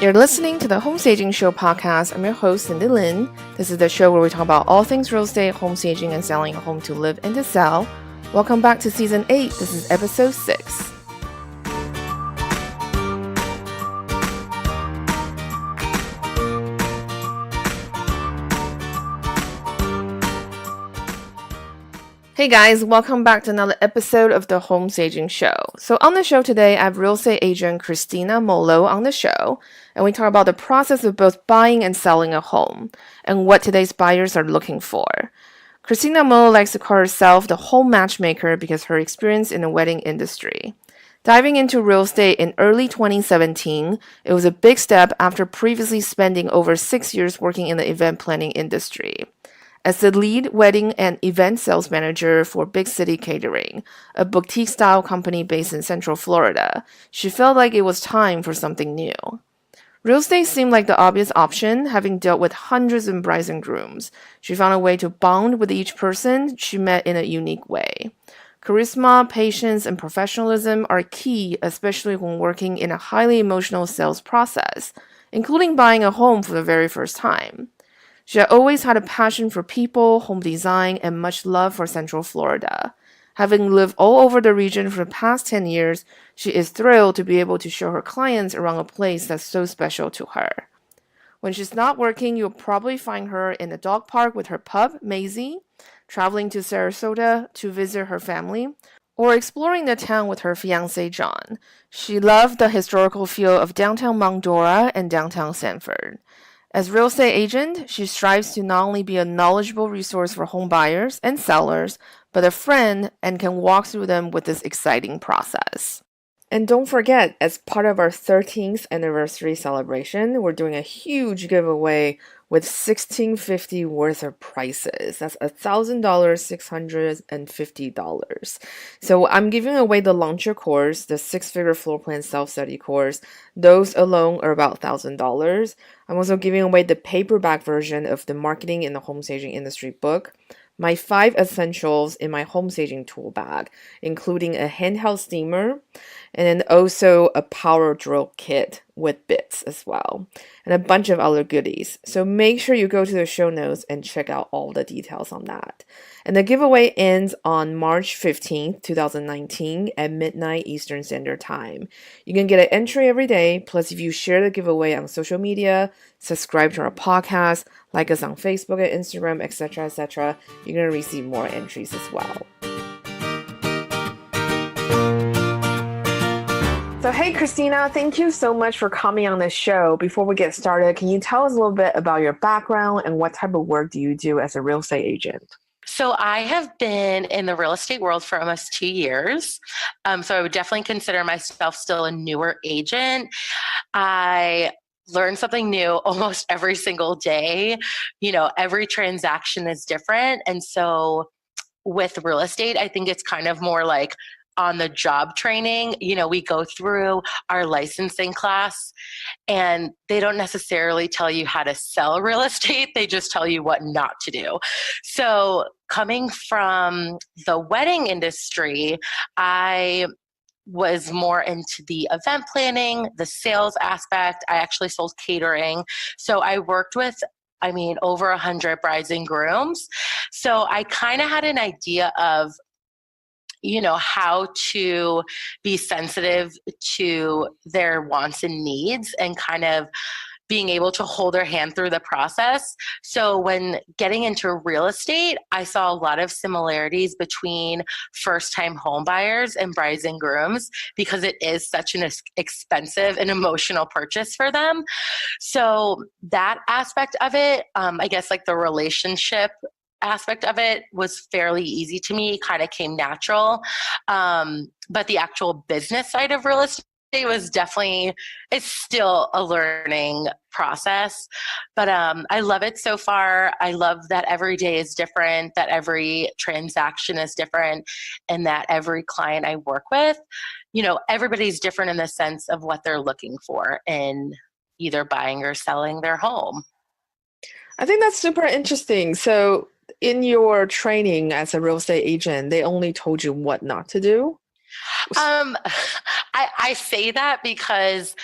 You're listening to the Home Staging Show podcast. I'm your host, Cindy Lin. This is the show where we talk about all things real estate, home staging, and selling a home to live and to sell. Welcome back to Season 8. This is Episode 6. Hey guys, welcome back to another episode of the Home Staging Show. So on the show today, I have real estate agent Kristina Mollo on the show, and we talk about the process of both buying and selling a home, and what today's buyers are looking for. Kristina Mollo likes to call herself the home matchmaker because of her experience in the wedding industry. Diving into real estate in early 2017, it was a big step after previously spending over 6 years working in the event planning industry. As the lead wedding and event sales manager for Big City Catering, a boutique-style company based in Central Florida, she felt like it was time for something new. Real estate seemed like the obvious option, having dealt with hundreds of brides and grooms. She found a way to bond with each person she met in a unique way. Charisma, patience, and professionalism are key, especially when working in a highly emotional sales process, including buying a home for the very first time. She had always had a passion for people, home design, and much love for Central Florida. Having lived all over the region for the past 10 years, she is thrilled to be able to show her clients around a place that's so special to her. When she's not working, you'll probably find her in the dog park with her pup, Maisie, traveling to Sarasota to visit her family, or exploring the town with her fiancé, John. She loved the historical feel of downtown Mount Dora and downtown Sanford. As real estate agent, she strives to not only be a knowledgeable resource for home buyers and sellers, but a friend and can walk through them with this exciting process. And don't forget, as part of our 13th anniversary celebration, we're doing a huge giveaway with $1,650 worth of prizes. That's $1,000, $650. So I'm giving away the launcher course, the 6-figure floor plan self-study course. Those alone are about $1,000. I'm also giving away the paperback version of the Marketing in the Home Staging Industry book, my 5 essentials in my home staging tool bag, including a handheld steamer, and then also a power drill kit with bits as well, and a bunch of other goodies. So make sure you go to the show notes and check out all the details on that. And the giveaway ends on March 15th, 2019 at midnight Eastern Standard Time. You can get an entry every day, plus if you share the giveaway on social media, subscribe to our podcast, like us on Facebook and Instagram, etc., you're going to receive more entries as well. So hey, Kristina, thank you so much for coming on the show. Before we get started, can you tell us a little bit about your background and what type of work do you do as a real estate agent? So I have been in the real estate world for almost 2 years. So I would definitely consider myself still a newer agent. I learn something new almost every single day. You know, every transaction is different. And so with real estate, I think it's kind of more like on the job training. You know, we go through our licensing class and they don't necessarily tell you how to sell real estate. They just tell you what not to do. So coming from the wedding industry, I was more into the event planning, the sales aspect. I actually sold catering. So I worked with over 100 brides and grooms. So I kind of had an idea of, you know, how to be sensitive to their wants and needs and kind of being able to hold their hand through the process. So when getting into real estate, I saw a lot of similarities between first-time home buyers and brides and grooms because it is such an expensive and emotional purchase for them. So that aspect of it, I guess like the relationship aspect of it was fairly easy to me, kind of came natural. But the actual business side of real estate was definitely, it's still a learning process, but I love it so far. I love that every day is different, that every transaction is different, and that every client I work with, you know, everybody's different in the sense of what they're looking for in either buying or selling their home. I think that's super interesting. So in your training as a real estate agent, they only told you what not to do? I say that because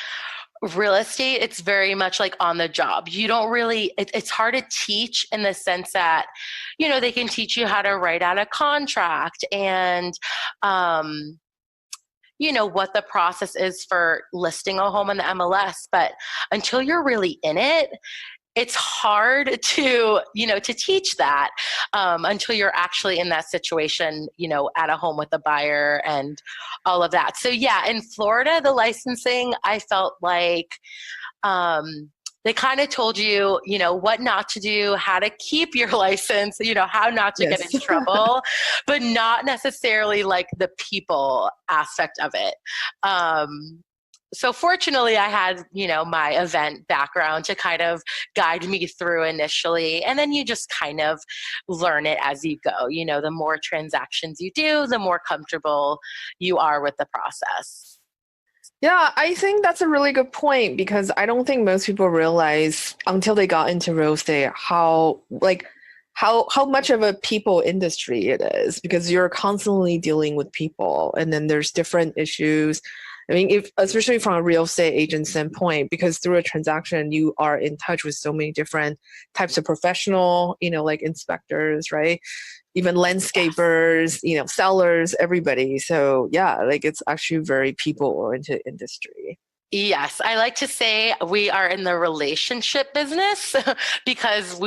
Real estate, it's very much like on the job. You don't really, it's hard to teach in the sense that, they can teach you how to write out a contract and, um, what the process is for listing a home in the MLS. But until you're really in it, it's hard to to teach that until you're actually in that situation, at a home with a buyer and all of that. So yeah, in Florida, the licensing, I felt like they kind of told you, what not to do, how to keep your license, how not to get in Yes. trouble, but not necessarily like the people aspect of it. So fortunately, I had, my event background to kind of guide me through initially. And then you just kind of learn it as you go. The more transactions you do, the more comfortable you are with the process. Yeah, I think that's a really good point because I don't think most people realize until they got into real estate how how much of a people industry it is because you're constantly dealing with people and then there's different issues. I mean, if especially from a real estate agent standpoint, because through a transaction you are in touch with so many different types of professional, like inspectors, right? Even Yes. landscapers, sellers, everybody. So yeah, like it's actually very people oriented industry. Yes, I like to say we are in the relationship business because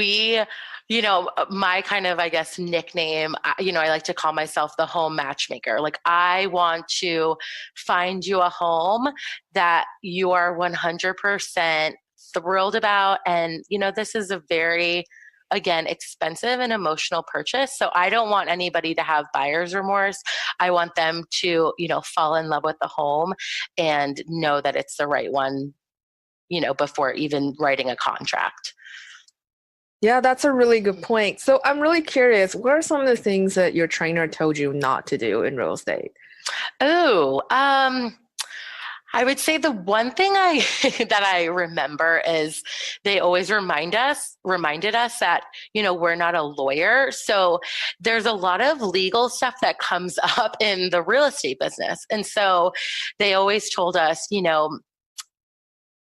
my kind of, I guess, nickname, I like to call myself the home matchmaker. Like, I want to find you a home that you are 100% thrilled about. And, this is a very, again, expensive and emotional purchase. So I don't want anybody to have buyer's remorse. I want them to, fall in love with the home and know that it's the right one, before even writing a contract. Yeah, that's a really good point. So I'm really curious, what are some of the things that your trainer told you not to do in real estate? Oh, I would say the one thing I that I remember is they always reminded us that, we're not a lawyer. So there's a lot of legal stuff that comes up in the real estate business. And so they always told us,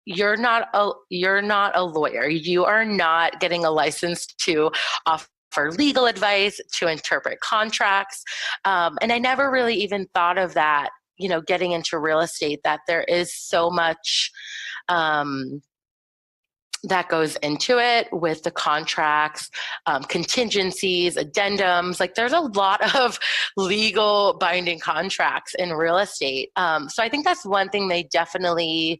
you're not a lawyer. You are not getting a license to offer legal advice, to interpret contracts. And I never really even thought of that, getting into real estate, that there is so much um, that goes into it with the contracts, contingencies, addendums. Like, there's a lot of legal binding contracts in real estate. So I think that's one thing they definitely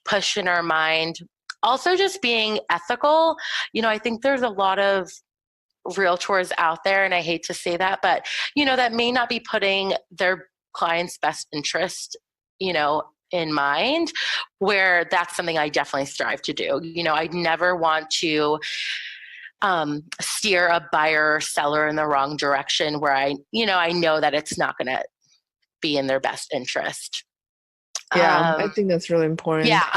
push in our mind. Also, just being ethical. I think there's a lot of realtors out there, and I hate to say that, but that may not be putting their client's best interest, in mind, where that's something I definitely strive to do. I never want to steer a buyer or seller in the wrong direction where I know that it's not going to be in their best interest. Yeah, I Um, think that's really important. yeah.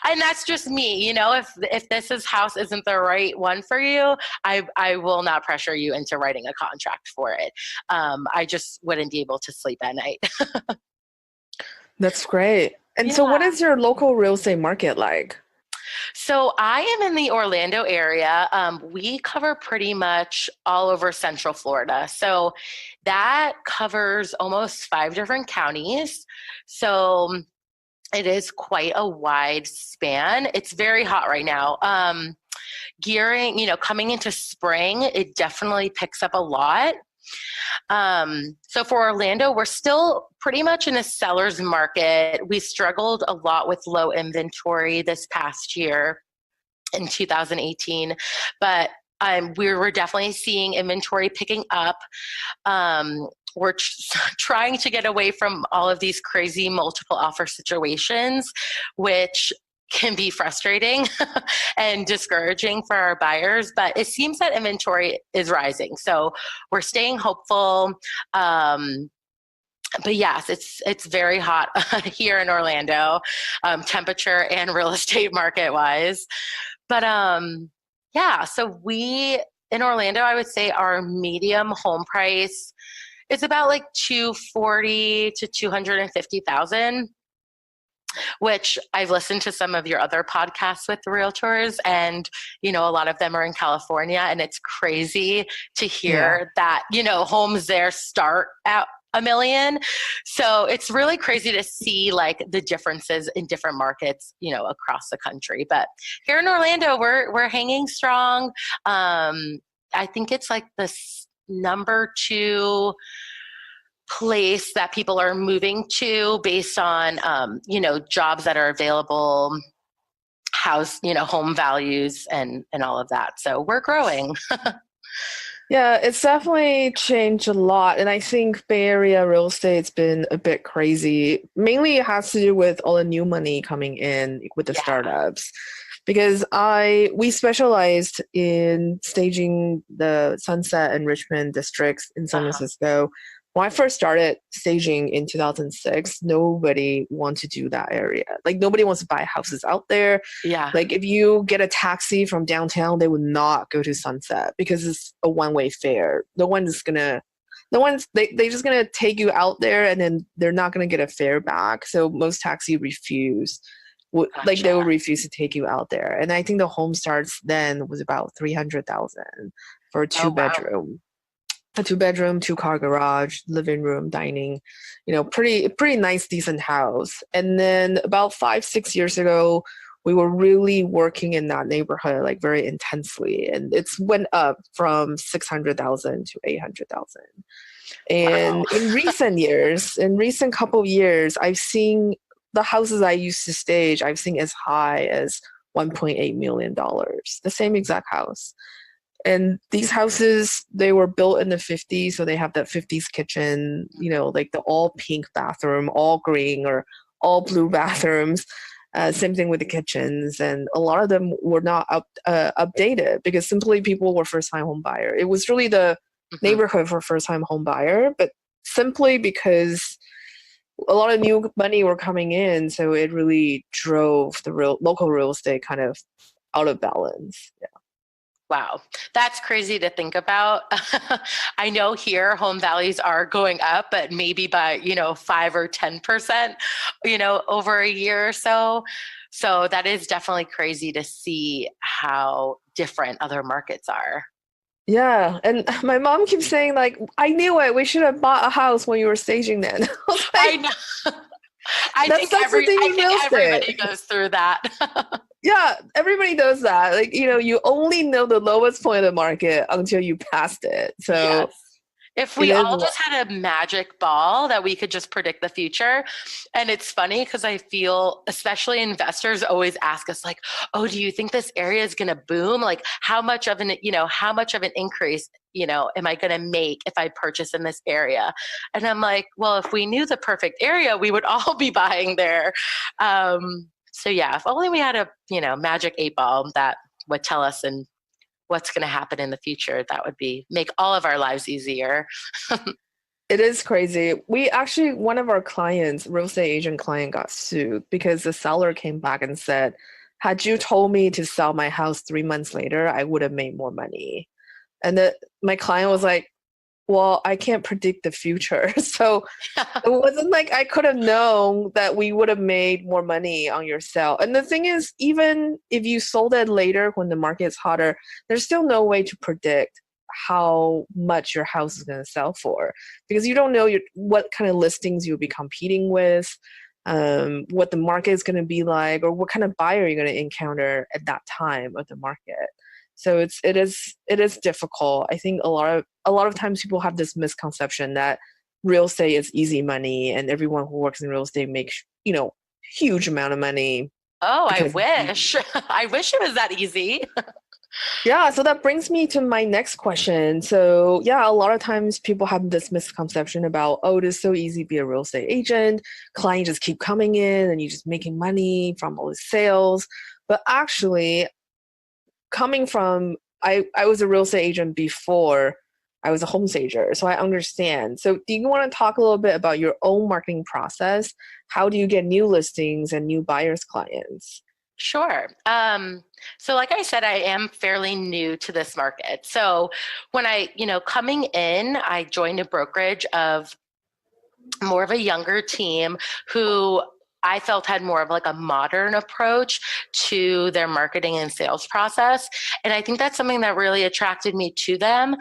And that's just me. If house isn't the right one for you, I will not pressure you into writing a contract for it. I just wouldn't be able to sleep at night. That's great. And so what Yeah. is your local real estate market like? So I am in the Orlando area. We cover pretty much all over Central Florida. So that covers almost 5 different counties. So it is quite a wide span. It's very hot right now. Coming into spring, it definitely picks up a lot. So for Orlando, we're still pretty much in a seller's market. We struggled a lot with low inventory this past year in 2018, but we were definitely seeing inventory picking up. We're trying to get away from all of these crazy multiple offer situations, which can be frustrating and discouraging for our buyers, but it seems that inventory is rising. So we're staying hopeful. But yes, it's very hot here in Orlando, temperature and real estate market wise. But yeah, so we in Orlando, I would say our medium home price is about like 240 to 250,000. which I've listened to some of your other podcasts with the realtors, and a lot of them are in California, and it's crazy to Yeah. hear that homes there start at a million. So it's really crazy to see like the differences in different markets, across the country. But here in Orlando, we're hanging strong. I think it's like this number two place that people are moving to based on jobs that are available, house home values, and all of that. So we're growing. Yeah, it's definitely changed a lot. And I think Bay Area real estate's been a bit crazy. Mainly it has to do with all the new money coming in with the Yeah. startups. Because we specialized in staging the Sunset and Richmond districts in San Uh-huh. Francisco. When I first started staging in 2006, nobody wanted to do that area. Like nobody wants to buy houses out there. Yeah. Like if you get a taxi from downtown, they would not go to Sunset because it's a one-way fare. They just gonna take you out there and then they're not gonna get a fare back. So most taxi refuse. Like they Gotcha. will refuse to take you out there. And I think the home starts then was about 300,000 for Oh, wow. a two-bedroom, two-car garage, living room, dining, pretty nice, decent house. And then about 5, 6 years ago, we were really working in that neighborhood like very intensely, and it's went up from 600,000 to 800,000. Wow. And in recent couple of years, I've seen the houses I used to stage, I've seen as high as $1.8 million, the same exact house. And these houses, they were built in the 50s, so they have that 50s kitchen, like the all pink bathroom, all green or all blue bathrooms. Same thing with the kitchens, and a lot of them were not updated because simply people were first time home buyer. It was really the Mhm. neighborhood for first time home buyer, but simply because a lot of new money were coming in, so it really drove the local real estate kind of out of balance. Wow, that's crazy to think about. I know here home values are going up, but maybe by, 5 or 10%, over a year or so. So that is definitely crazy to see how different other markets are. Yeah, and my mom keeps saying like, "I knew it. We should have bought a house when you were staging then." I was I like, know. I think that's the thing I with think real estate. everybody goes through that. Yeah, everybody does that. Like, you only know the lowest point of the market until you passed it. So Yes. If it we is, all just had a magic ball that we could just predict the future. And it's funny because I feel, especially investors always ask us like, "Oh, do you think this area is going to boom? Like how much of an increase, am I going to make if I purchase in this area?" And I'm like, "Well, if we knew the perfect area, we would all be buying there." So yeah, if only we had a, magic 8 ball that would tell us and what's going to happen in the future, that would be make all of our lives easier. it is crazy. We actually, one of our clients, real estate agent client, got sued because the seller came back and said, "Had you told me to sell my house 3 months later, I would have made more money." And my client was like, "Well, I can't predict the future." So it wasn't like I could have known that we would have made more money on your sale. And the thing is, even if you sold it later when the market is hotter, there's still no way to predict how much your house is going to sell for because you don't know what kind of listings you'll be competing with, what the market is going to be like, or what kind of buyer you're going to encounter at that time of the market. So it is difficult. I think a lot of times people have this misconception that real estate is easy money and everyone who works in real estate makes, huge amount of money Oh, I because it's wish. easy. I wish it was that easy. Yeah, so that brings me to my next question. So, yeah, a lot of times people have this misconception about, oh, it is so easy to be a real estate agent. Clients just keep coming in and you're just making money from all the sales. But actually, coming from I was a real estate agent before I was a home stager, so I understand. So do you want to talk a little bit about your own marketing process? How do you get new listings and new buyers clients? Sure. So like I said, I am fairly new to this market. So when coming in, I joined a brokerage of more of a younger team who I felt had more of like a modern approach to their marketing and sales process. And I think that's something that really attracted me to them.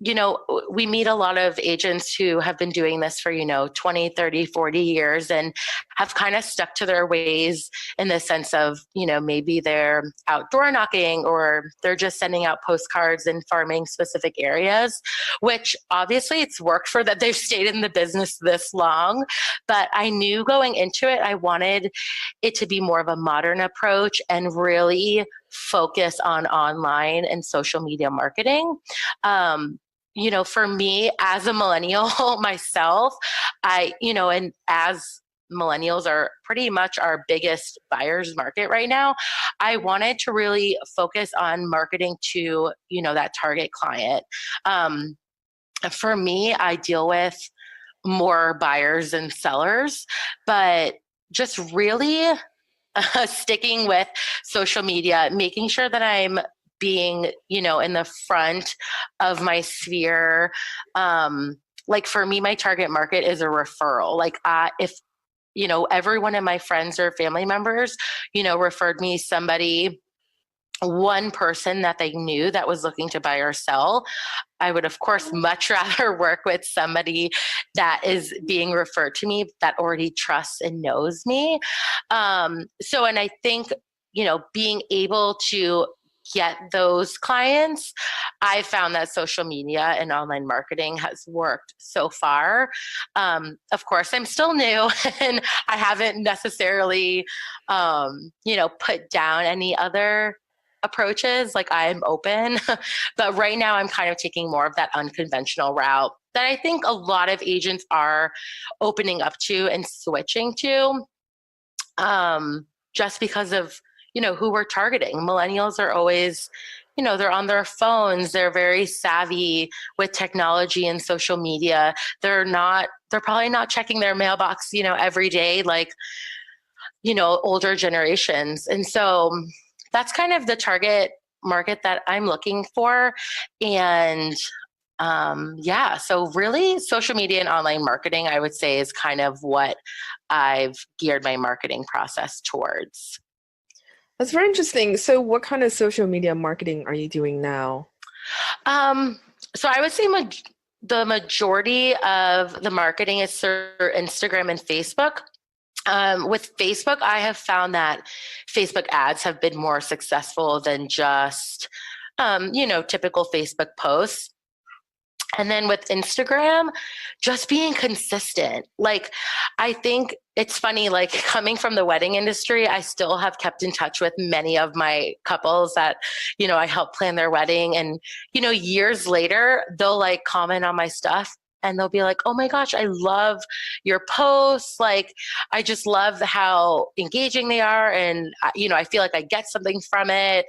You know, we meet a lot of agents who have been doing this for, 20, 30, 40 years and have kind of stuck to their ways in the sense of, maybe they're outdoor knocking or they're just sending out postcards in farming specific areas, which obviously it's worked for that. They've stayed in the business this long. But I knew going into it, I wanted it to be more of a modern approach and really focus on online and social media marketing. For me as a millennial myself, and as millennials are pretty much our biggest buyer's market right now, I wanted to really focus on marketing to, that target client. For me, I deal with more buyers and sellers, but just really sticking with social media, making sure that I'm being, in the front of my sphere. Like for me, my target market is a referral. Like if, every one of my friends or family members, referred me somebody, one person that they knew that was looking to buy or sell, I would, of course, much rather work with somebody that is being referred to me that already trusts and knows me. And I think, being able to get those clients, I found that social media and online marketing has worked so far. Of course, I'm still new and I haven't necessarily, put down any other approaches. Like I'm open, but right now I'm kind of taking more of that unconventional route that I think a lot of agents are opening up to and switching to, just because of, who we're targeting. Millennials are always, they're on their phones. They're very savvy with technology and social media. They're probably not checking their mailbox, every day, like, older generations. And so that's kind of the target market that I'm looking for. And so really social media and online marketing, I would say, is kind of what I've geared my marketing process towards. That's very interesting. So what kind of social media marketing are you doing now? So I would say the majority of the marketing is through Instagram and Facebook. With Facebook, I have found that Facebook ads have been more successful than just, typical Facebook posts. And then with Instagram, just being consistent. Like, I think it's funny, like coming from the wedding industry, I still have kept in touch with many of my couples that, I helped plan their wedding. And, years later, they'll like comment on my stuff and they'll be like, oh my gosh, I love your posts. Like, I just love how engaging they are. And, I feel like I get something from it.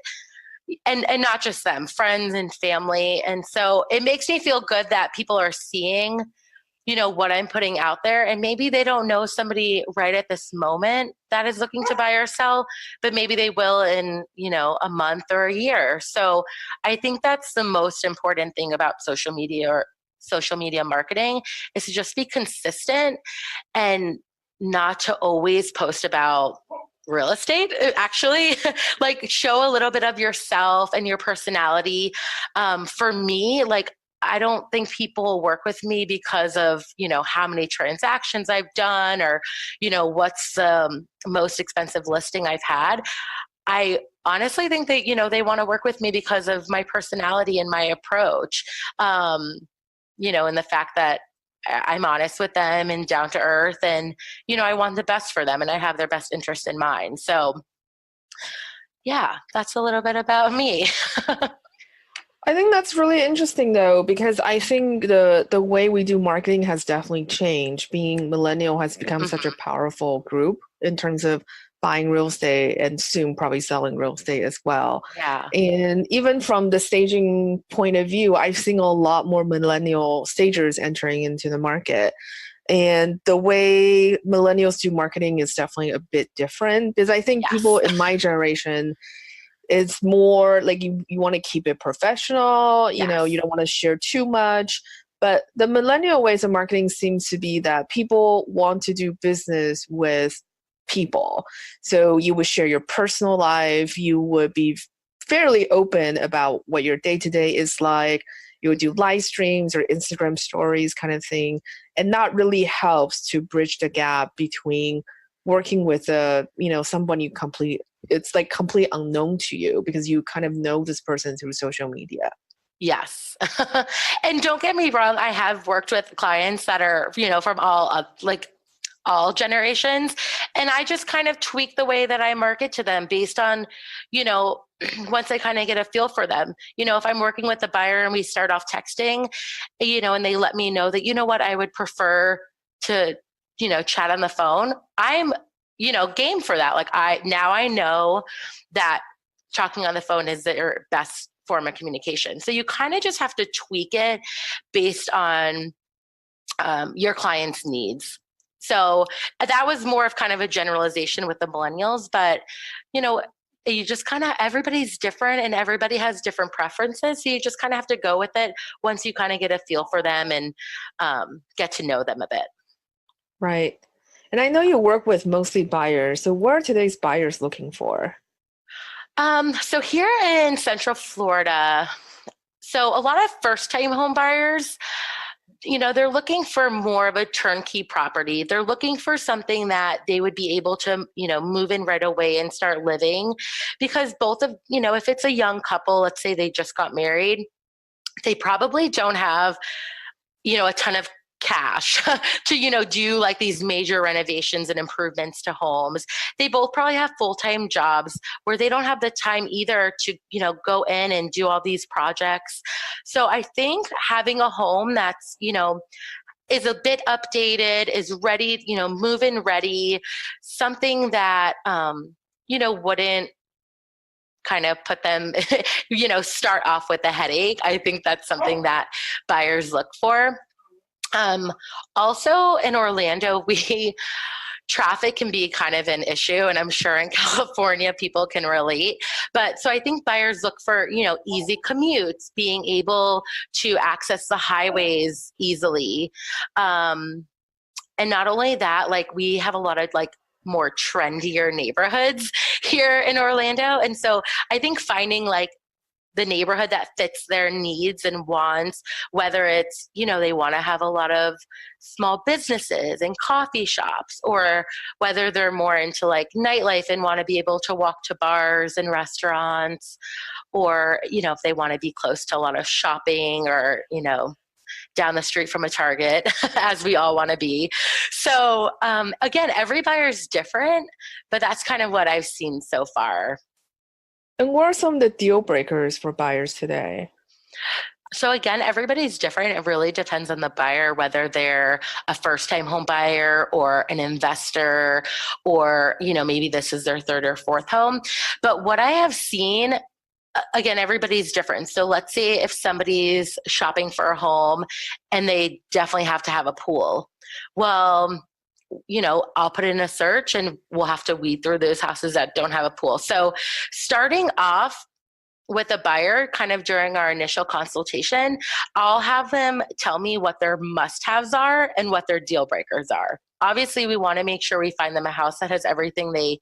And not just them, friends and family. And so it makes me feel good that people are seeing, what I'm putting out there. And maybe they don't know somebody right at this moment that is looking to buy or sell, but maybe they will in, a month or a year. So I think that's the most important thing about social media or social media marketing, is to just be consistent and not to always post about real estate. Actually, like show a little bit of yourself and your personality. For me, like, I don't think people work with me because of, how many transactions I've done or, what's the most expensive listing I've had. I honestly think that, they want to work with me because of my personality and my approach, and the fact that I'm honest with them and down to earth, and, I want the best for them and I have their best interest in mind. So yeah, that's a little bit about me. I think that's really interesting though, because I think the way we do marketing has definitely changed. Being millennial has become such a powerful group in terms of buying real estate and soon probably selling real estate as well. Yeah. And even from the staging point of view, I've seen a lot more millennial stagers entering into the market. And the way millennials do marketing is definitely a bit different, because I think Yes. people in my generation, it's more like you want to keep it professional, you Yes. don't want to share too much. But the millennial ways of marketing seems to be that people want to do business with people. So you would share your personal life, you would be fairly open about what your day to day is like. You would do live streams or Instagram stories kind of thing. And that really helps to bridge the gap between working with someone you complete it's like complete unknown to you because you kind of know this person through social media. Yes. And don't get me wrong, I have worked with clients that are, from all generations. And I just kind of tweak the way that I market to them based on, you know, once I kind of get a feel for them. If I'm working with a buyer and we start off texting, and they let me know that, what, I would prefer to, chat on the phone. I'm, game for that. Like I know that talking on the phone is their best form of communication. So you kind of just have to tweak it based on your client's needs. So that was more of kind of a generalization with the millennials, but you just kind of, everybody's different and everybody has different preferences. So you just kind of have to go with it once you kind of get a feel for them and get to know them a bit. Right. And I know you work with mostly buyers. So what are today's buyers looking for? So here in Central Florida, so a lot of first-time home buyers, they're looking for more of a turnkey property. They're looking for something that they would be able to, move in right away and start living. Because both of, if it's a young couple, let's say they just got married, they probably don't have, a ton of cash to do like these major renovations and improvements to homes. They both probably have full-time jobs where they don't have the time either to go in and do all these projects. So I think having a home that's is a bit updated, is ready, move-in ready, something that wouldn't kind of put them start off with a headache. I think that's something that buyers look for. Also in Orlando, traffic can be kind of an issue, and I'm sure in California people can relate. But so I think buyers look for, easy commutes, being able to access the highways easily. And not only that, like we have a lot of like more trendier neighborhoods here in Orlando. And so I think finding like the neighborhood that fits their needs and wants, whether it's, they want to have a lot of small businesses and coffee shops, or whether they're more into like nightlife and want to be able to walk to bars and restaurants, or, if they want to be close to a lot of shopping or, down the street from a Target, as we all want to be. So again, every buyer is different, but that's kind of what I've seen so far. And what are some of the deal breakers for buyers today? So again, everybody's different. It really depends on the buyer, whether they're a first-time home buyer or an investor, or, maybe this is their third or fourth home. But what I have seen, again, everybody's different. So let's say if somebody's shopping for a home and they definitely have to have a pool. Well, I'll put in a search and we'll have to weed through those houses that don't have a pool. So starting off with a buyer, kind of during our initial consultation, I'll have them tell me what their must-haves are and what their deal breakers are. Obviously, we want to make sure we find them a house that has everything they,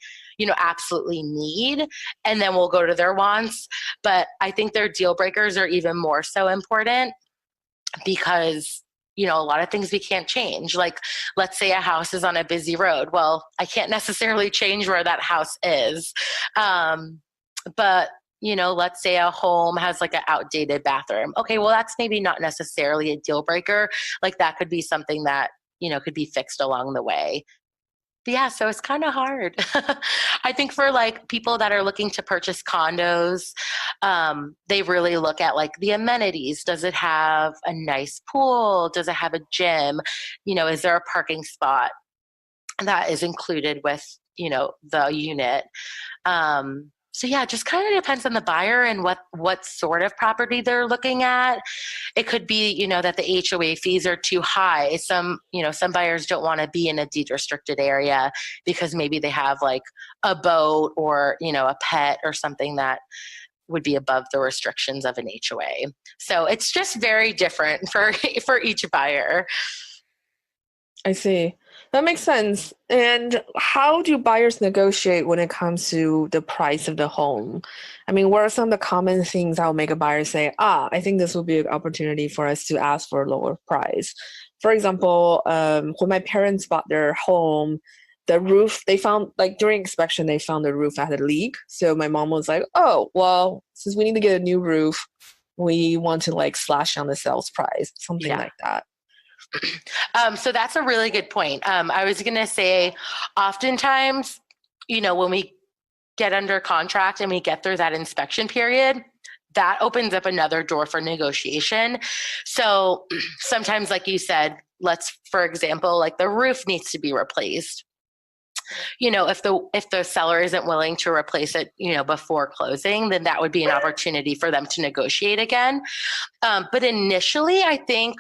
absolutely need, and then we'll go to their wants. But I think their deal breakers are even more so important because a lot of things we can't change. Like, let's say a house is on a busy road. Well, I can't necessarily change where that house is. But, let's say a home has like an outdated bathroom. Okay, well, that's maybe not necessarily a deal breaker. Like that could be something that, could be fixed along the way. But yeah, so it's kind of hard. I think for like people that are looking to purchase condos, they really look at like the amenities. Does it have a nice pool? Does it have a gym? Is there a parking spot that is included with, the unit? So yeah, it just kind of depends on the buyer and what sort of property they're looking at. It could be, that the HOA fees are too high. Some buyers don't want to be in a deed restricted area because maybe they have like a boat or, a pet or something that would be above the restrictions of an HOA. So it's just very different for each buyer. I see. That makes sense. And how do buyers negotiate when it comes to the price of the home? I mean, what are some of the common things that will make a buyer say, I think this will be an opportunity for us to ask for a lower price? For example, when my parents bought their home, the roof, they found, like during inspection, they found the roof had a leak. So my mom was like, oh, well, since we need to get a new roof, we want to like slash on the sales price, something Yeah. like that. So that's a really good point. I was going to say, oftentimes, when we get under contract and we get through that inspection period, that opens up another door for negotiation. So sometimes, like you said, for example, like the roof needs to be replaced. If the seller isn't willing to replace it, before closing, then that would be an opportunity for them to negotiate again. But initially, I think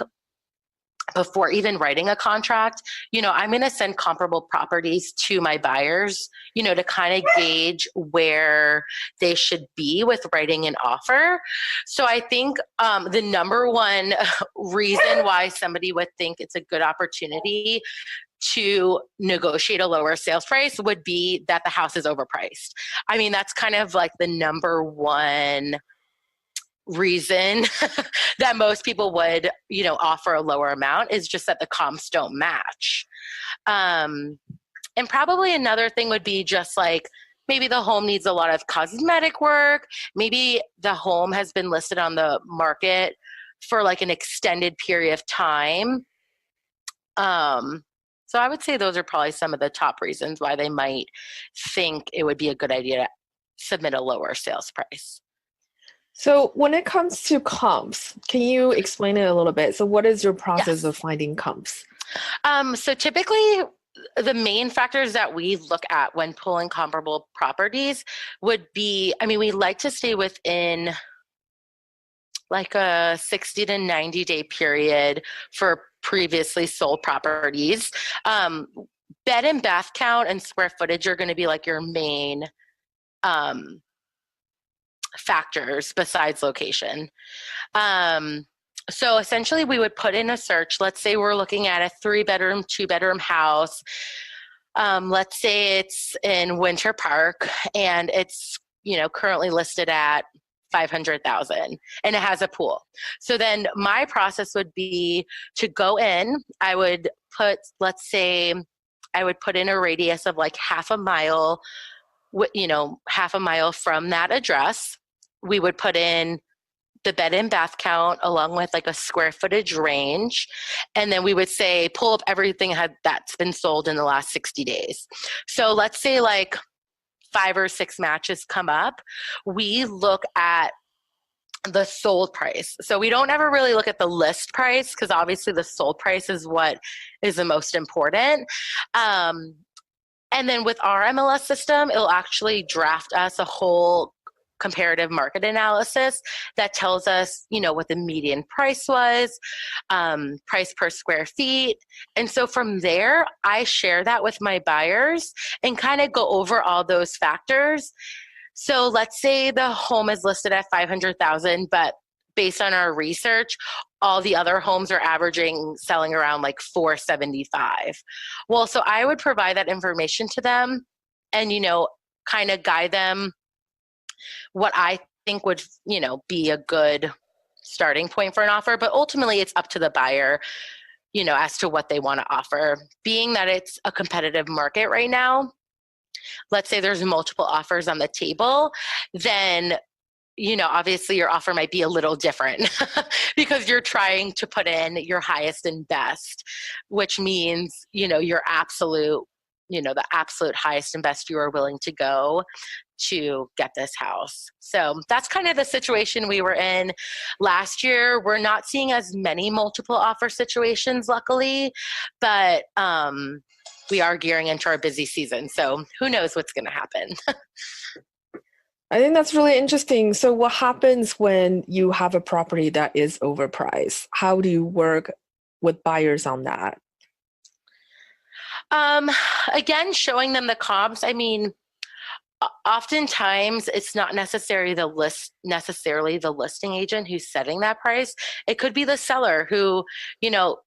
before even writing a contract, I'm going to send comparable properties to my buyers, to kind of gauge where they should be with writing an offer. So I think the number one reason why somebody would think it's a good opportunity to negotiate a lower sales price would be that the house is overpriced. I mean, that's kind of like the number one reason that most people would, offer a lower amount, is just that the comps don't match. And probably another thing would be just like, maybe the home needs a lot of cosmetic work. Maybe the home has been listed on the market for like an extended period of time. So I would say those are probably some of the top reasons why they might think it would be a good idea to submit a lower sales price. So when it comes to comps, can you explain it a little bit? So what is your process of Yes. finding comps? So typically, the main factors that we look at when pulling comparable properties would be, we like to stay within like a 60 to 90-day period for previously sold properties. Bed and bath count and square footage are going to be like your main factors besides location. So essentially we would put in a search. Let's say we're looking at a 3-bedroom, 2-bedroom house. Let's say it's in Winter Park and it's, currently listed at 500,000 and it has a pool. So then my process would be to go in, let's say I would put in a radius of like half a mile from that address. We would put in the bed and bath count along with like a square footage range. And then we would say, pull up everything that's been sold in the last 60 days. So let's say like 5 or 6 matches come up. We look at the sold price. So we don't ever really look at the list price because obviously the sold price is what is the most important. And then with our MLS system, it'll actually draft us a whole comparative market analysis that tells us, what the median price was, price per square feet. And so from there, I share that with my buyers and kind of go over all those factors. So let's say the home is listed at 500,000, but based on our research, all the other homes are selling around like 475. Well, so I would provide that information to them and, kind of guide them what I think would, be a good starting point for an offer. But ultimately it's up to the buyer, as to what they want to offer. Being that it's a competitive market right now, let's say there's multiple offers on the table, then obviously your offer might be a little different because you're trying to put in your highest and best, which means, your absolute, the absolute highest and best you are willing to go to get this house. So that's kind of the situation we were in last year. We're not seeing as many multiple offer situations, luckily, but we are gearing into our busy season. So who knows what's going to happen. I think that's really interesting. So what happens when you have a property that is overpriced? How do you work with buyers on that? Again, showing them the comps. oftentimes it's not necessarily the listing agent who's setting that price. It could be the seller who, you know,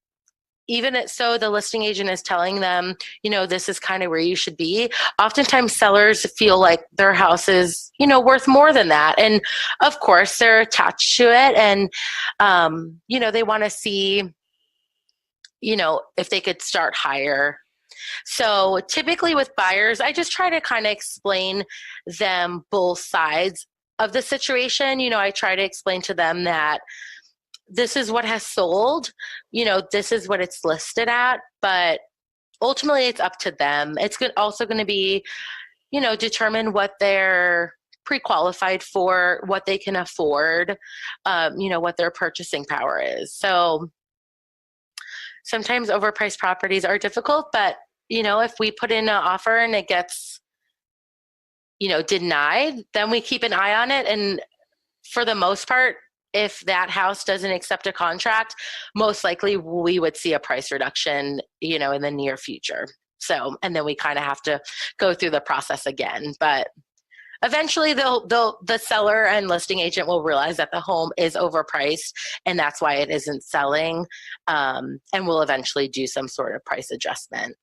so the listing agent is telling them, this is kind of where you should be. Oftentimes sellers feel like their house is, worth more than that. And of course they're attached to it. And, they want to see, if they could start higher. So typically with buyers, I just try to kind of explain them both sides of the situation. I try to explain to them that this is what has sold, this is what it's listed at, but ultimately it's up to them. It's also going to be, determine what they're pre-qualified for, what they can afford, what their purchasing power is. So sometimes overpriced properties are difficult, but if we put in an offer and it gets, denied, then we keep an eye on it. And for the most part, if that house doesn't accept a contract, most likely we would see a price reduction, in the near future. So, and then we kind of have to go through the process again. But eventually the seller and listing agent will realize that the home is overpriced and that's why it isn't selling. And we'll eventually do some sort of price adjustment.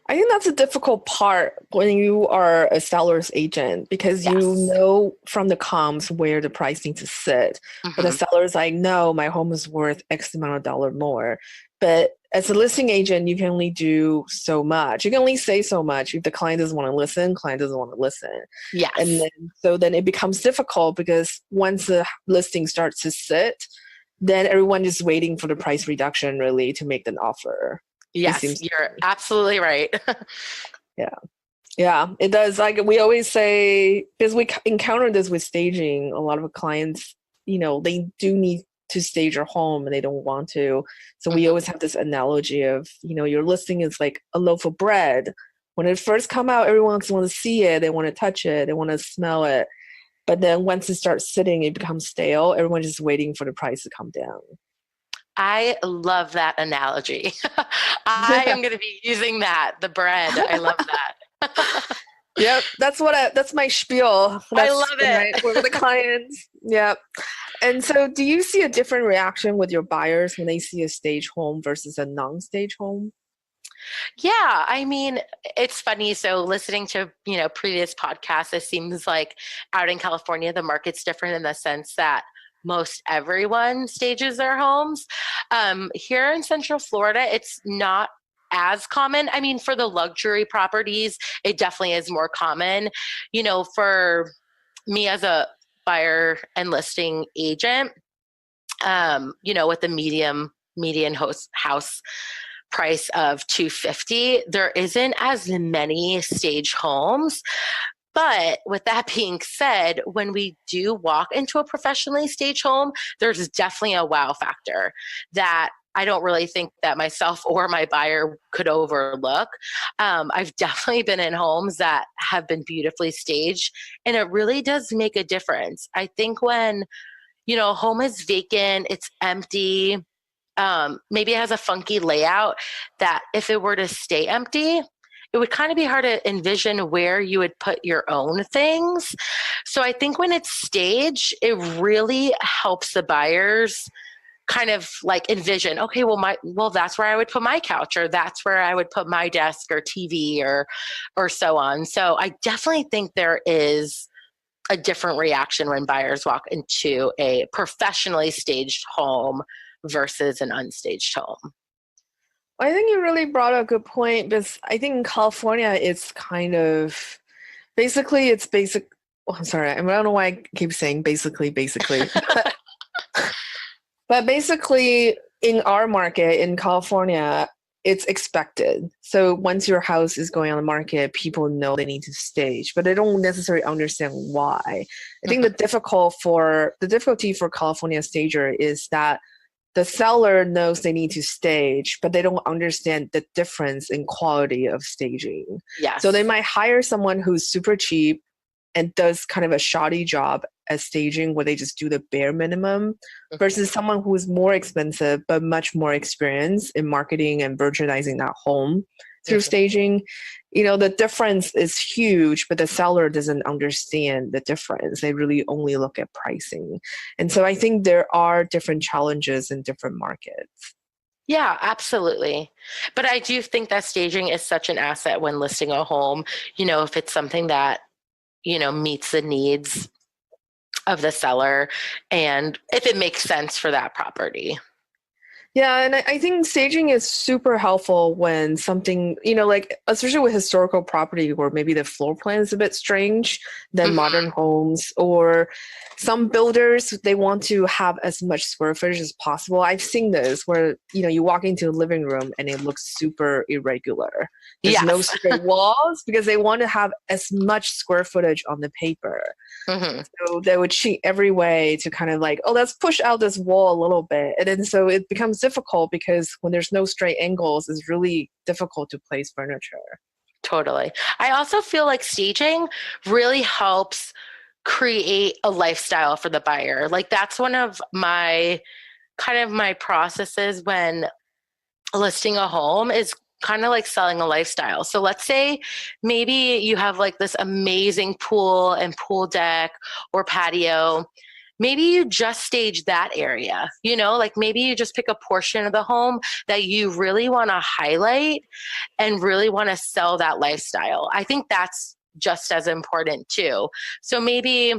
I think that's a difficult part when you are a seller's agent because Yes. you know from the comps where the price needs to sit. But the seller's like, no, my home is worth X amount of dollar more. But as a listing agent, you can only do so much. You can only say so much. If the client doesn't want to listen, client doesn't want to listen. Yes. And then it becomes difficult because once the listing starts to sit, then everyone is waiting for the price reduction really to make an offer. Yes, you're absolutely right. Yeah, it does. Like we always say, because we encounter this with staging, a lot of clients, they do need to stage your home and they don't want to. So we always have this analogy of, your listing is like a loaf of bread. When it first come out, everyone wants to see it. They want to touch it. They want to smell it. But then once it starts sitting, it becomes stale. Everyone's just waiting for the price to come down. I love that analogy. I am going to be using that, the bread. I love that. Yep, that's my spiel. I love it. With the clients. Yep. And so do you see a different reaction with your buyers when they see a stage home versus a non-stage home? Yeah, I mean, it's funny. So listening to, previous podcasts, it seems like out in California, the market's different in the sense that most everyone stages their homes. Here in Central Florida, it's not as common. I mean, for the luxury properties, it definitely is more common. For me as a buyer and listing agent, with the median house price of $250, there isn't as many stage homes. But with that being said, when we do walk into a professionally staged home, there's definitely a wow factor that I don't really think that myself or my buyer could overlook. I've definitely been in homes that have been beautifully staged, and it really does make a difference. I think when, a home is vacant, it's empty, maybe it has a funky layout, that if it were to stay empty, it would kind of be hard to envision where you would put your own things. So I think when it's staged, it really helps the buyers kind of like envision, okay, well, that's where I would put my couch, or that's where I would put my desk or TV or so on. So I definitely think there is a different reaction when buyers walk into a professionally staged home versus an unstaged home. I think you really brought up a good point because I think in California, it's kind of basically it's basic. Oh, I'm sorry. I don't know why I keep saying basically. But basically in our market in California, it's expected. So once your house is going on the market, people know they need to stage, but they don't necessarily understand why. I think the difficulty for California stager is that the seller knows they need to stage, but they don't understand the difference in quality of staging. Yes. So they might hire someone who's super cheap and does kind of a shoddy job as staging where they just do the bare minimum versus someone who is more expensive but much more experienced in marketing and virginizing that home through staging. the difference is huge, but the seller doesn't understand the difference. They really only look at pricing. And so I think there are different challenges in different markets. Yeah, absolutely. But I do think that staging is such an asset when listing a home, if it's something that, meets the needs of the seller and if it makes sense for that property. Yeah, and I think staging is super helpful when something, like especially with historical property where maybe the floor plan is a bit strange than Mhm. modern homes, or some builders, they want to have as much square footage as possible. I've seen this where, you walk into a living room and it looks super irregular. There's no Yes. straight walls because they want to have as much square footage on the paper. hmm So they would cheat every way to kind of like, oh, let's push out this wall a little bit. And then so it becomes difficult because when there's no straight angles, it's really difficult to place furniture. Totally. I also feel like staging really helps create a lifestyle for the buyer. Like that's one of my processes when listing a home is kind of like selling a lifestyle. So let's say maybe you have like this amazing pool and pool deck or patio. Maybe you just stage that area, like maybe you just pick a portion of the home that you really want to highlight and really want to sell that lifestyle. I think that's just as important too. So maybe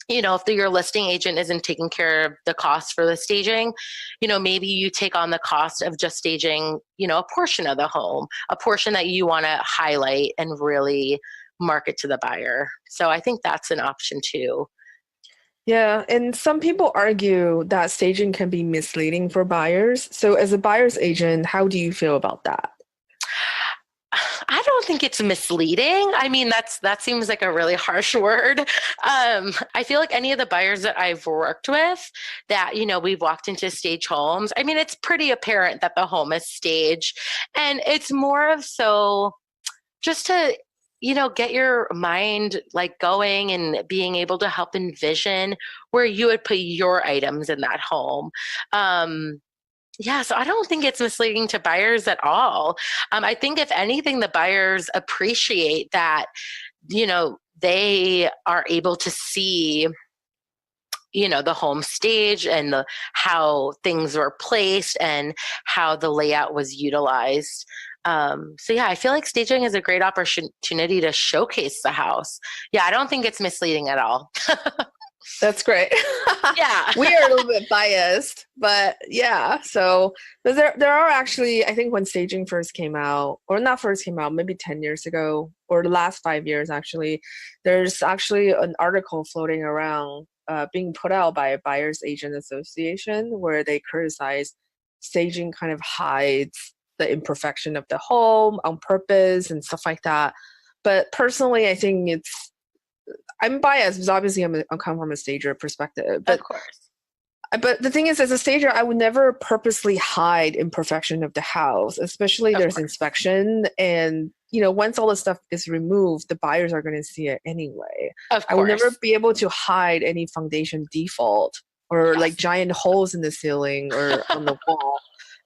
if your listing agent isn't taking care of the cost for the staging, maybe you take on the cost of just staging, a portion of the home, a portion that you want to highlight and really market to the buyer. So I think that's an option too. Yeah, and some people argue that staging can be misleading for buyers. So as a buyer's agent, how do you feel about that? I don't think it's misleading. I mean, that seems like a really harsh word. I feel like any of the buyers that I've worked with that, we've walked into stage homes. I mean, it's pretty apparent that the home is staged. And it's more of so just to, get your mind like going and being able to help envision where you would put your items in that home. Yeah, so I don't think it's misleading to buyers at all. I think if anything, the buyers appreciate that, they are able to see, the home stage and how things were placed and how the layout was utilized. So yeah, I feel like staging is a great opportunity to showcase the house. Yeah, I don't think it's misleading at all. That's great. Yeah. We are a little bit biased, but yeah. So but there are actually, I think when staging first came out, or not first came out, maybe 10 years ago, or the last 5 years actually, there's actually an article floating around being put out by a buyer's agent association where they criticize staging kind of hides the imperfection of the home on purpose and stuff like that. But personally, I think I'm biased because obviously I come from a stager perspective, Of but course. the thing is, as a stager, I would never purposely hide imperfection of the house, especially Of there's course. inspection, and once all the stuff is removed, the buyers are going to see it anyway. Of I will never course. be able to hide any foundation default or like Yes. giant holes in the ceiling or on the wall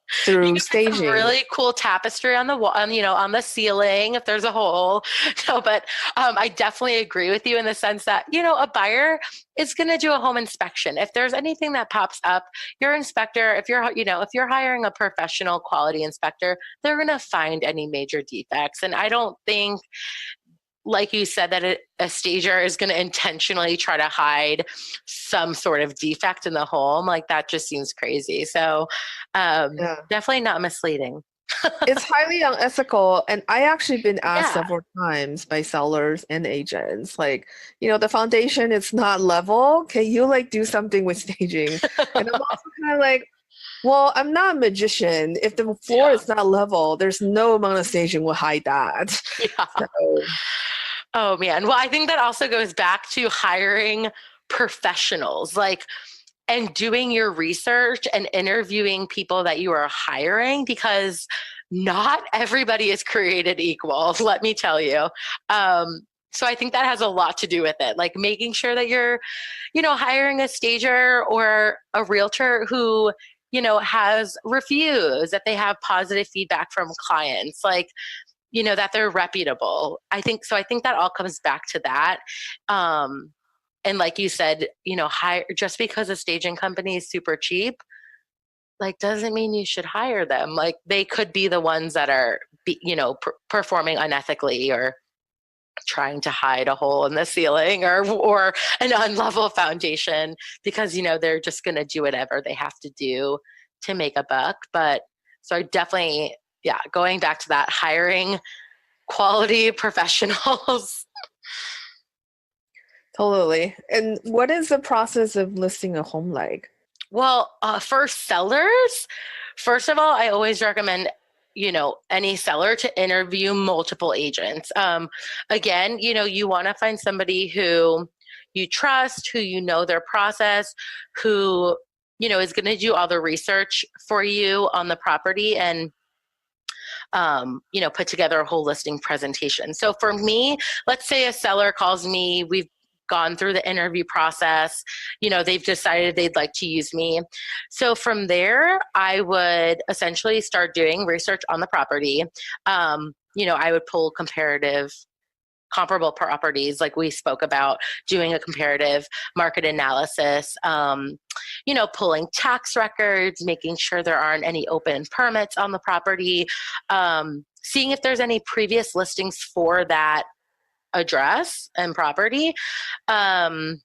You through can put some staging. really cool tapestry on the wall, on the ceiling if there's a hole. No, but I definitely agree with you in the sense that a buyer is going to do a home inspection. If there's anything that pops up, your inspector, if you're hiring a professional quality inspector, they're going to find any major defects. And I don't think like you said, that a stager is going to intentionally try to hide some sort of defect in the home. Like that just seems crazy. So Yeah. definitely not misleading. It's highly unethical, and I actually been asked Yeah. several times by sellers and agents, like, the foundation is not level. Can you like do something with staging? And I'm also kind of like, well, I'm not a magician. If the floor Yeah. is not level, there's no amount of staging will hide that. Yeah. So, Oh man. Well, I think that also goes back to hiring professionals, like, and doing your research and interviewing people that you are hiring because not everybody is created equal, let me tell you. So I think that has a lot to do with it, like making sure that you're, hiring a stager or a realtor who, has reviews, that they have positive feedback from clients. Like, that they're reputable. I think that all comes back to that. And like you said, hire just because a staging company is super cheap, like doesn't mean you should hire them. Like they could be the ones that are, performing unethically or trying to hide a hole in the ceiling or an unlevel foundation because they're just going to do whatever they have to do to make a buck. But so I definitely, yeah, going back to that, hiring quality professionals. Totally. And what is the process of listing a home like? Well, for sellers, first of all, I always recommend any seller to interview multiple agents. Again, you want to find somebody who you trust, who their process, who is going to do all the research for you on the property and put together a whole listing presentation. So for me, let's say a seller calls me, we've gone through the interview process, they've decided they'd like to use me. So from there, I would essentially start doing research on the property. I would pull comparable properties, like we spoke about, doing a comparative market analysis, pulling tax records, making sure there aren't any open permits on the property, seeing if there's any previous listings for that address and property, putting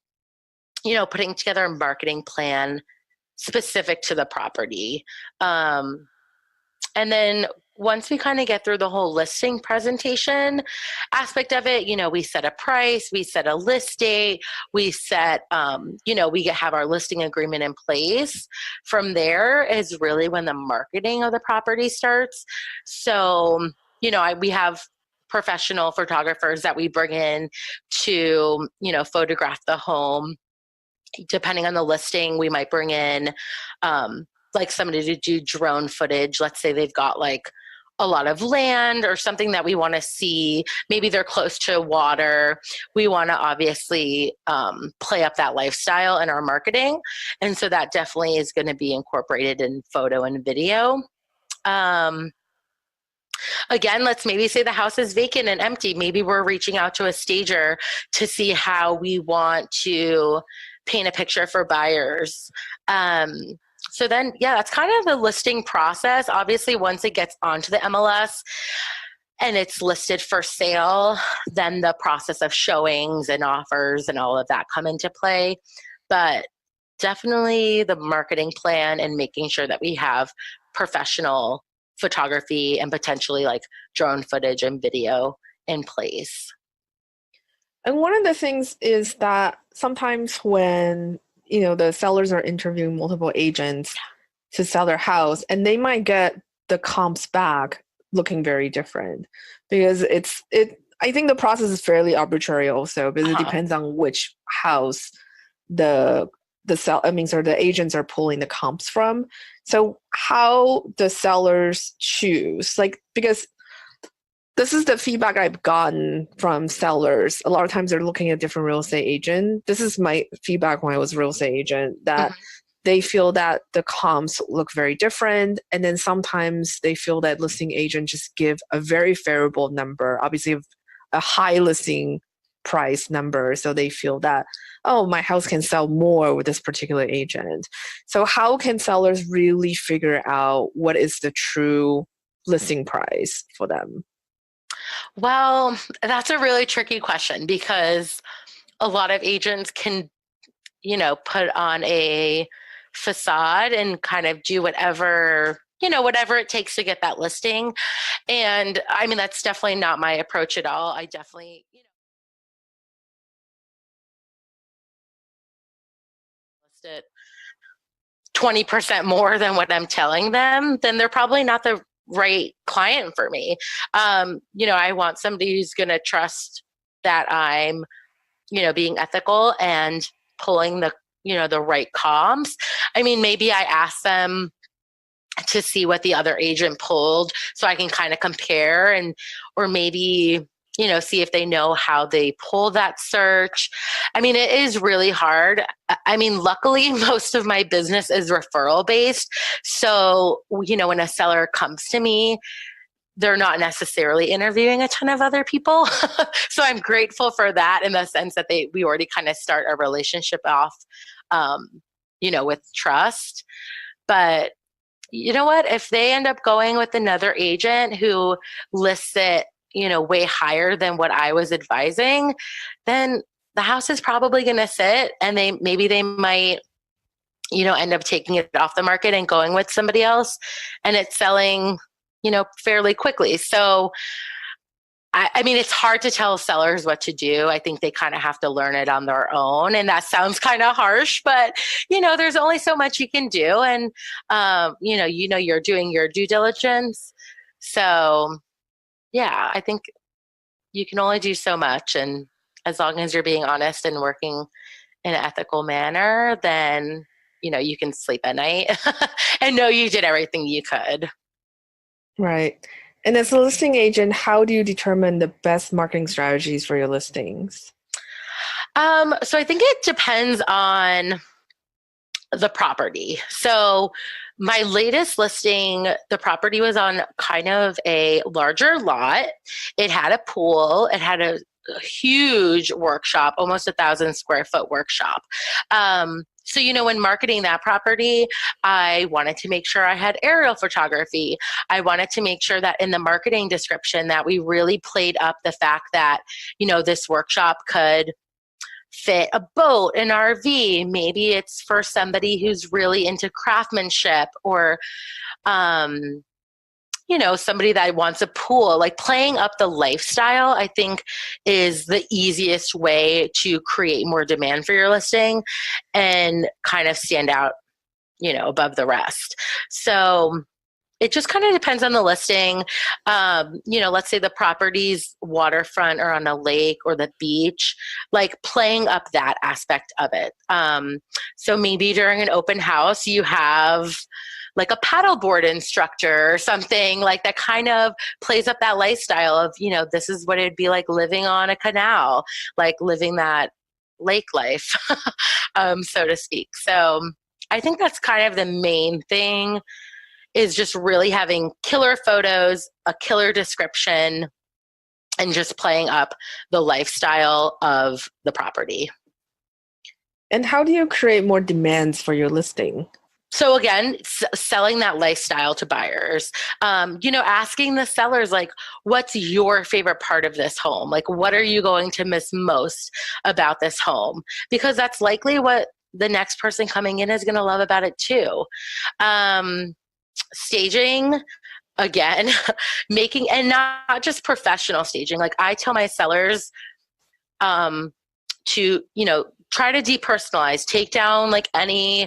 together a marketing plan specific to the property. And then once we kind of get through the whole listing presentation aspect of it, we set a price, we set a list date, we set, we have our listing agreement in place. From there is really when the marketing of the property starts. So, we have professional photographers that we bring in to, photograph the home. Depending on the listing, we might bring in like somebody to do drone footage. Let's say they've got like a lot of land or something that we want to see. Maybe they're close to water. We want to obviously play up that lifestyle in our marketing. And so that definitely is going to be incorporated in photo and video. Again, let's maybe say the house is vacant and empty. Maybe we're reaching out to a stager to see how we want to paint a picture for buyers. So then, yeah, that's kind of the listing process. Obviously, once it gets onto the MLS and it's listed for sale, then the process of showings and offers and all of that come into play. But definitely the marketing plan and making sure that we have professional photography and potentially like drone footage and video in place. And one of the things is that sometimes when, the sellers are interviewing multiple agents to sell their house, and they might get the comps back looking very different because I think the process is fairly arbitrary also because it depends on which house the agents are pulling the comps from. So how the sellers choose? Like, because this is the feedback I've gotten from sellers. A lot of times they're looking at different real estate agent. This is my feedback when I was a real estate agent, that they feel that the comps look very different. And then sometimes they feel that listing agent just give a very favorable number, obviously a high listing price number. So they feel that, oh, my house can sell more with this particular agent. So how can sellers really figure out what is the true listing price for them? Well, that's a really tricky question because a lot of agents can, put on a facade and kind of do whatever it takes to get that listing. And I mean, that's definitely not my approach at all. I definitely, list it 20% more than what I'm telling them, then they're probably not the right client for me. I want somebody who's going to trust that I'm, being ethical and pulling the right comps. I mean, maybe I ask them to see what the other agent pulled so I can kind of compare or maybe, see if they know how they pull that search. I mean, it is really hard. I mean, luckily, most of my business is referral based. So, when a seller comes to me, they're not necessarily interviewing a ton of other people. So I'm grateful for that, in the sense that we already kind of start our relationship off, um, with trust. But you know what? If they end up going with another agent who lists it, way higher than what I was advising, then the house is probably going to sit, and they might, end up taking it off the market and going with somebody else, and it's selling, fairly quickly. So, I mean, it's hard to tell sellers what to do. I think they kind of have to learn it on their own. And that sounds kind of harsh, but, there's only so much you can do. And, you're doing your due diligence. So, yeah, I think you can only do so much. And as long as you're being honest and working in an ethical manner, then, you can sleep at night and know you did everything you could. Right. And as a listing agent, how do you determine the best marketing strategies for your listings? So I think it depends on the property. So my latest listing, the property was on kind of a larger lot. It had a pool. It had a huge workshop, almost 1,000 square foot workshop. So, when marketing that property, I wanted to make sure I had aerial photography. I wanted to make sure that in the marketing description that we really played up the fact that, this workshop could fit a boat, an RV. Maybe it's for somebody who's really into craftsmanship, or, somebody that wants a pool. Like, playing up the lifestyle, I think, is the easiest way to create more demand for your listing and kind of stand out, above the rest. So it just kind of depends on the listing. Let's say the property's waterfront or on a lake or the beach, like playing up that aspect of it. So maybe during an open house, you have like a paddleboard instructor or something like that, kind of plays up that lifestyle of, this is what it'd be like living on a canal, like living that lake life, so to speak. So I think that's kind of the main thing, is just really having killer photos, a killer description, and just playing up the lifestyle of the property. And how do you create more demands for your listing? So again, selling that lifestyle to buyers, asking the sellers, like, what's your favorite part of this home? Like, what are you going to miss most about this home? Because that's likely what the next person coming in is going to love about it too. Staging, again, making, and not just professional staging. Like, I tell my sellers to, try to depersonalize, take down like any,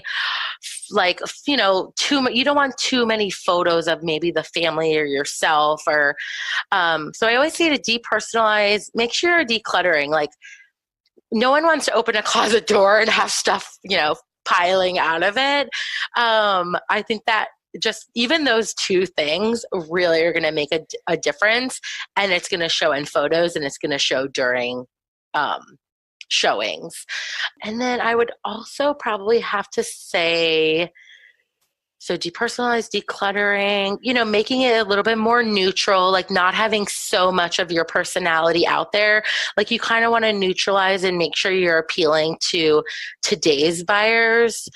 like, you don't want too many photos of maybe the family or yourself, or so I always say to depersonalize, make sure you're decluttering. Like, no one wants to open a closet door and have stuff, piling out of it. I think that just even those two things really are going to make a difference, and it's going to show in photos, and it's going to show during showings. And then I would also probably have to say, so depersonalized, decluttering, making it a little bit more neutral, like not having so much of your personality out there. Like, you kind of want to neutralize and make sure you're appealing to today's buyers.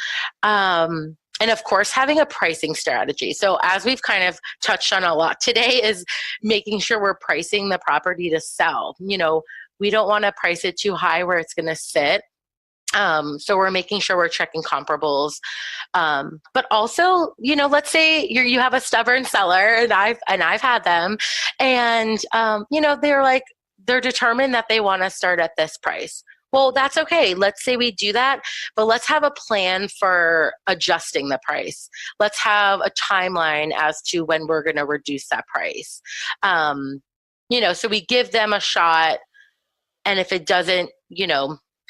And of course, having a pricing strategy. So as we've kind of touched on a lot today, is making sure we're pricing the property to sell. We don't want to price it too high where it's going to sit. So we're making sure we're checking comparables. But also, let's say you have a stubborn seller, and I've had them, and they're determined that they want to start at this price. Well, that's okay. Let's say we do that, but let's have a plan for adjusting the price. Let's have a timeline as to when we're going to reduce that price. So we give them a shot, and if it doesn't,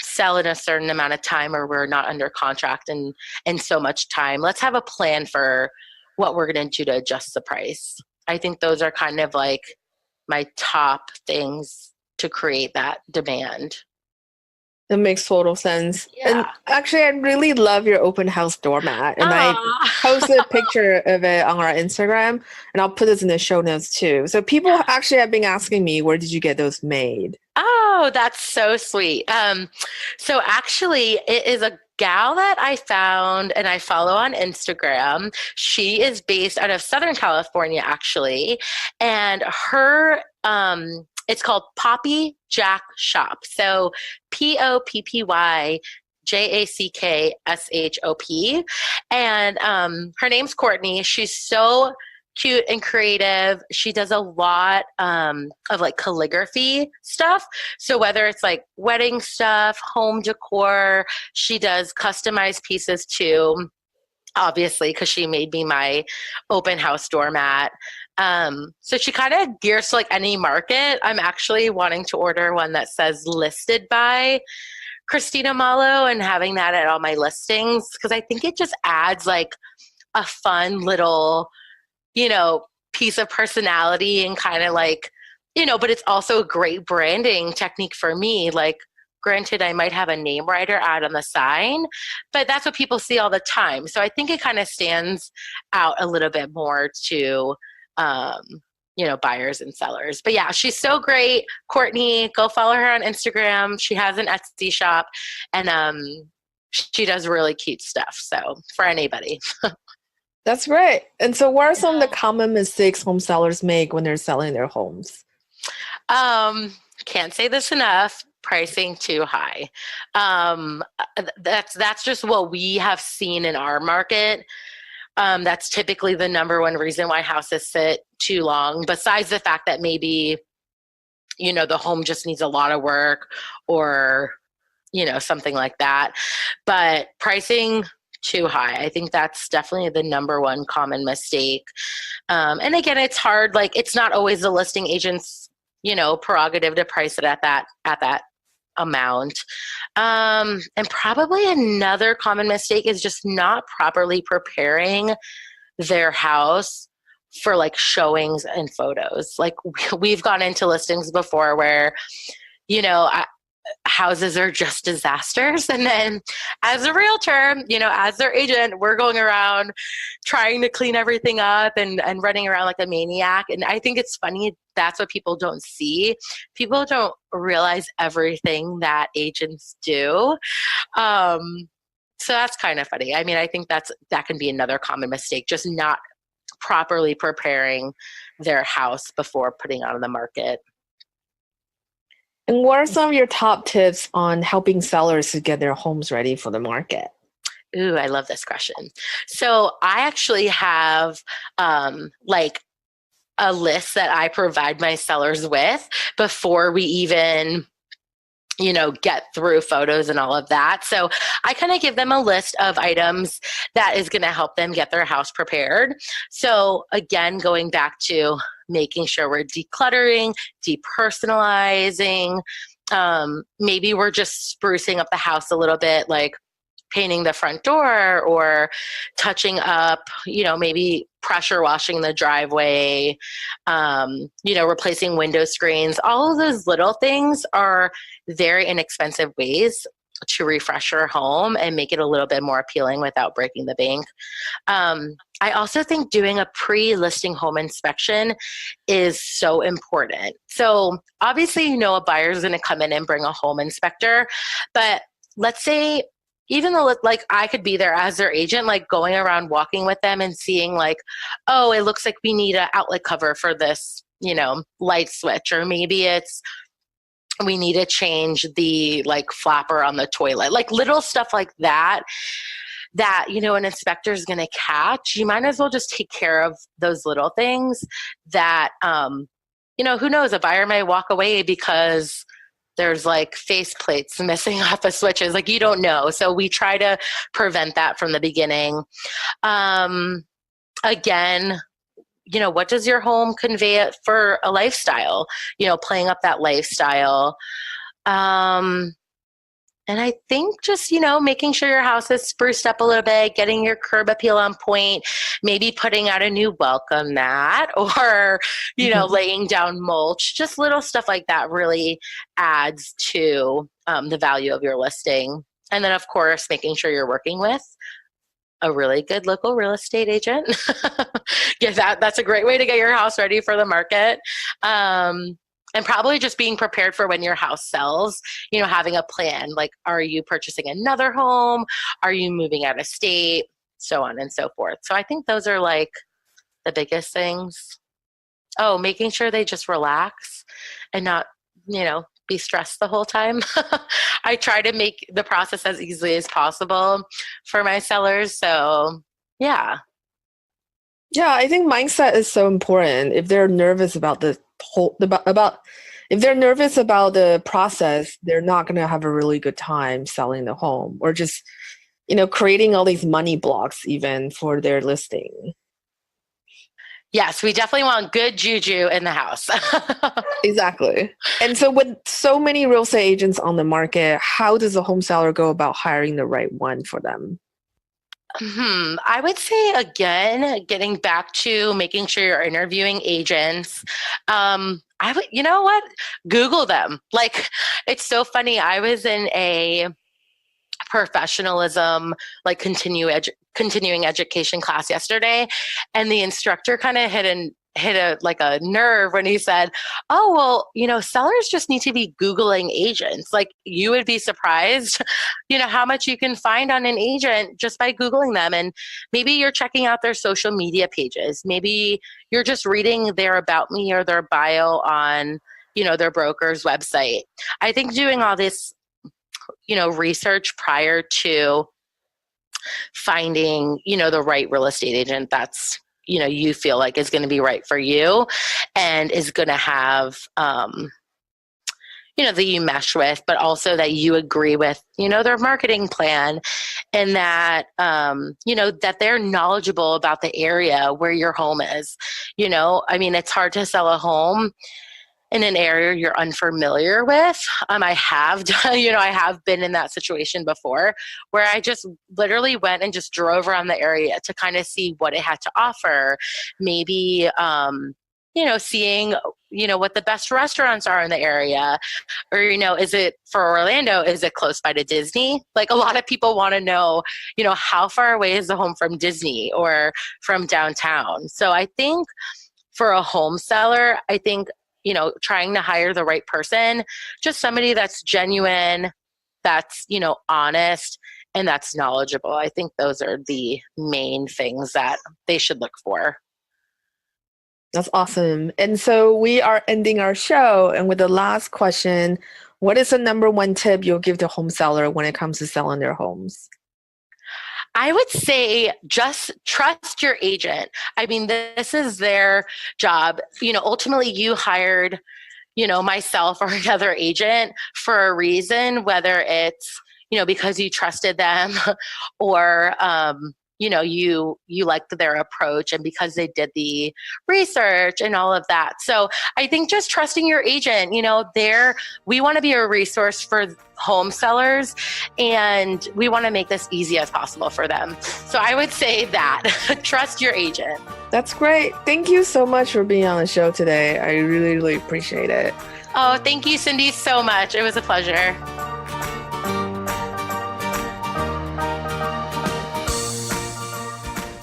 sell in a certain amount of time, or we're not under contract in so much time, let's have a plan for what we're going to do to adjust the price. I think those are kind of like my top things to create that demand. That makes total sense. And Yeah. actually, I really love your open house doormat. And I posted a Ah. picture of it on our Instagram, and I'll put this in the show notes too. So people actually have been asking me, where did you get those made? Oh, that's so sweet. So actually, it is a gal that I found and I follow on Instagram. She is based out of Southern California, actually, and her it's called Poppy Jack Shop. So POPPY JACKSHOP, and her name's Courtney. She's so cute and creative. She does a lot of like calligraphy stuff. So whether it's like wedding stuff, home decor, she does customized pieces too, obviously, because she made me my open house doormat. So she kind of gears to like any market. I'm actually wanting to order one that says listed by Kristina Mollo and having that at all my listings because I think it just adds like a fun little piece of personality and kind of like, but it's also a great branding technique for me. Like, granted, I might have a name writer out on the sign, but that's what people see all the time. So I think it kind of stands out a little bit more to, buyers and sellers. But yeah, she's so great. Courtney, go follow her on Instagram. She has an Etsy shop and she does really cute stuff. So for anybody. That's great. And so, what are some of the Yeah. common mistakes home sellers make when they're selling their homes? Can't say this enough. Pricing too high. That's just what we have seen in our market. That's typically the number one reason why houses sit too long. Besides the fact that maybe the home just needs a lot of work, or something like that. But pricing too high. I think that's definitely the number one common mistake. And again, it's hard. Like it's not always the listing agent's prerogative to price it at that amount. And probably another common mistake is just not properly preparing their house for like showings and photos. Like we've gone into listings before where, houses are just disasters. And then as a realtor, as their agent, we're going around trying to clean everything up and running around like a maniac. And I think it's funny. That's what people don't see. People don't realize everything that agents do. So that's kind of funny. I mean, I think that can be another common mistake, just not properly preparing their house before putting it on the market. And what are some of your top tips on helping sellers to get their homes ready for the market? Ooh, I love this question. So I actually have like a list that I provide my sellers with before we even get through photos and all of that. So I kind of give them a list of items that is going to help them get their house prepared. So again, going back to making sure we're decluttering, depersonalizing, maybe we're just sprucing up the house a little bit, like painting the front door or touching up, maybe pressure washing the driveway, replacing window screens. All of those little things are very inexpensive ways to refresh your home and make it a little bit more appealing without breaking the bank. I also think doing a pre-listing home inspection is so important. So obviously, a buyer is going to come in and bring a home inspector, but let's say even though like I could be there as their agent, like going around walking with them and seeing like, oh, it looks like we need an outlet cover for this, light switch, or maybe it's we need to change the like flapper on the toilet, like little stuff like that an inspector is going to catch. You might as well just take care of those little things that who knows, a buyer may walk away because there's like face plates missing off of switches, like you don't know. So we try to prevent that from the beginning. Again, what does your home convey for a lifestyle? Playing up that lifestyle. And I think just, making sure your house is spruced up a little bit, getting your curb appeal on point, maybe putting out a new welcome mat or, Mhm. laying down mulch, just little stuff like that really adds to the value of your listing. And then, of course, making sure you're working with a really good local real estate agent. Yeah, that's a great way to get your house ready for the market. And probably just being prepared for when your house sells, having a plan. Like, are you purchasing another home? Are you moving out of state? So on and so forth. So I think those are like the biggest things. Oh, making sure they just relax and not, be stressed the whole time. I try to make the process as easily as possible for my sellers. So, yeah. Yeah, I think mindset is so important. If they're nervous about the whole about if they're nervous about the process, they're not going to have a really good time selling the home or just, creating all these money blocks even for their listing. Yes, we definitely want good juju in the house. Exactly. And so with so many real estate agents on the market, how does a home seller go about hiring the right one for them? I would say again, getting back to making sure you're interviewing agents. I would, you know what? Google them. Like, it's so funny. I was in a professionalism, like continuing education class yesterday, and the instructor kind of hit a like a nerve when he said, "Oh, well, sellers just need to be Googling agents. Like, you would be surprised, how much you can find on an agent just by Googling them. And maybe you're checking out their social media pages. Maybe you're just reading their about me or their bio on, their broker's website. I think doing all this, research prior to finding, the right real estate agent that's, you feel like is going to be right for you and is going to have, that you mesh with, but also that you agree with, their marketing plan and that, that they're knowledgeable about the area where your home is. I mean, it's hard to sell a home in an area you're unfamiliar with. I have done, I have been in that situation before where I just literally went and just drove around the area to kind of see what it had to offer. Maybe, seeing, what the best restaurants are in the area, or, is it for Orlando? Is it close by to Disney? Like, a lot of people want to know, how far away is the home from Disney or from downtown? So I think for a home seller, I think, trying to hire the right person, just somebody that's genuine, that's, honest, and that's knowledgeable. I think those are the main things that they should look for. That's awesome. And so we are ending our show. And with the last question, what is the number one tip you'll give to home seller when it comes to selling their homes? I would say just trust your agent. I mean, this is their job. Ultimately you hired, myself or another agent for a reason, whether it's, because you trusted them or, you liked their approach and because they did the research and all of that. So I think just trusting your agent, we want to be a resource for home sellers and we want to make this easy as possible for them. So I would say that trust your agent. That's great. Thank you so much for being on the show today. I really, really appreciate it. Oh, thank you, Cindy, so much. It was a pleasure.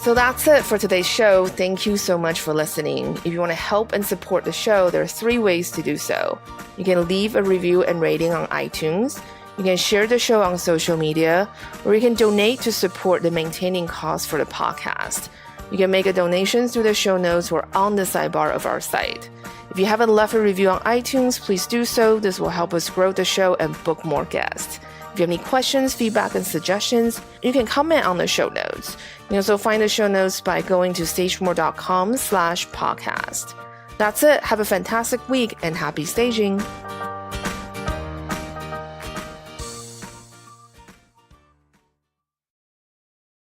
So that's it for today's show. Thank you so much for listening. If you want to help and support the show, there are 3 ways to do so. You can leave a review and rating on iTunes. You can share the show on social media, or you can donate to support the maintaining costs for the podcast. You can make a donation through the show notes or on the sidebar of our site. If you haven't left a review on iTunes, please do so. This will help us grow the show and book more guests. If you have any questions, feedback, and suggestions, you can comment on the show notes. You can also find the show notes by going to stagemore.com/podcast. That's it. Have a fantastic week and happy staging.